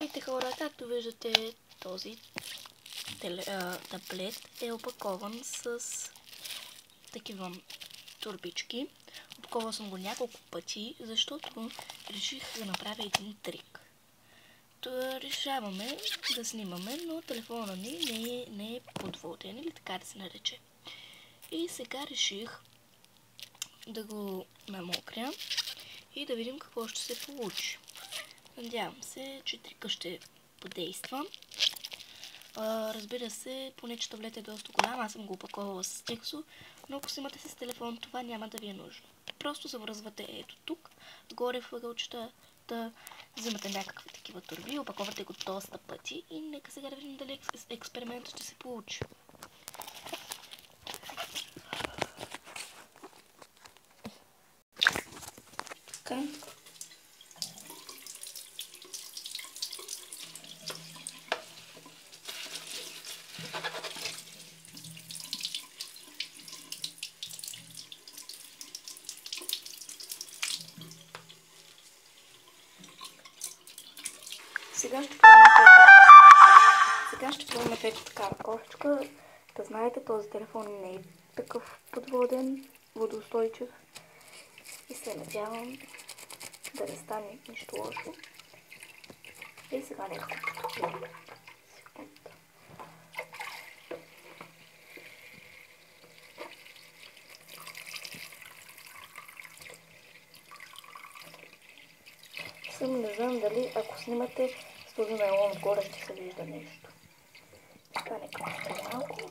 Здравейте хора, както виждате, този таблет е опакован с такива турбички. Опаковал съм го няколко пъти, защото реших да направя един трик. Решаваме да снимаме, но телефона ми не е подводен, или така да се нарече. И сега реших да го намокря и да видим какво ще се получи. Надявам се, че трика ще подейства. Разбира се, поне че таблет е доста голям, аз съм го опаковала с тексо, но ако снимате с телефон, това няма да ви е нужно. Просто завръзвате ето тук, горе в ъгълчета, да взимате някакви такива турби, опаковате го доста пъти и нека сега да видим дали експериментът ще се получи. Така. Сега ще пробвам ето такава кошечка. Да знаете, този телефон не е такъв подводен, водоустойчив. И се надявам да не стане нищо лошо. И сега нека потопим. Секунда. Само не знам дали ако снимате с този найлон отгоре ще се вижда нещо. Така нека потопим малко.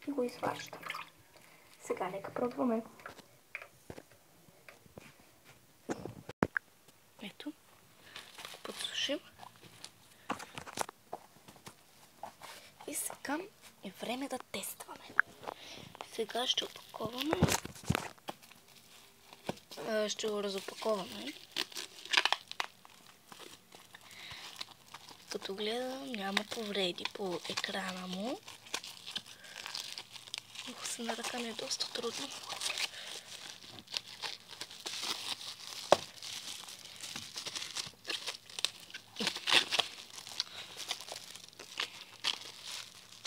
И го изваждам. Сега нека пробваме. Ето, да го подсушим. И сега е време да тестваме. Сега ще опаковаме. Ще го разопаковаме. Като гледам, няма повреди по екрана му. Ох, се на ръка ми е доста трудно.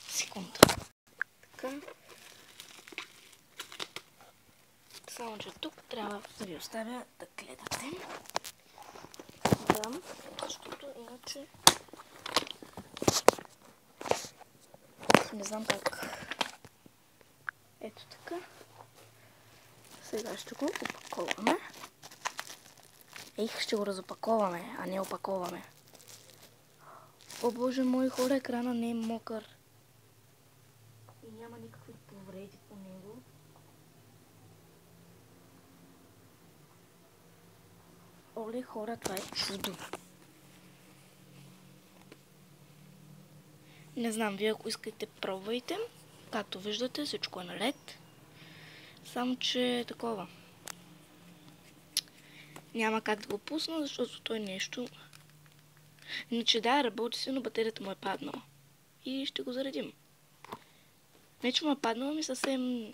Секунда. Така. Само че тук трябва да ви оставя да гледате. Да, защото иначе не знам как. Ето така. Сега ще го опаковаме. Ще го разопаковаме, а не опаковаме. О, боже мой, хора, екрана не е мокър. И няма никакви повреди по него. Оле, хора, това е чудо. Не знам, вие ако искате, пробвайте. Както виждате, всичко е наред. Само, че е такова. Няма как да го пусна, защото той нещо... Иначе да, работи си, но батерията му е паднала. И ще го заредим. Не, че му е паднала, ми съвсем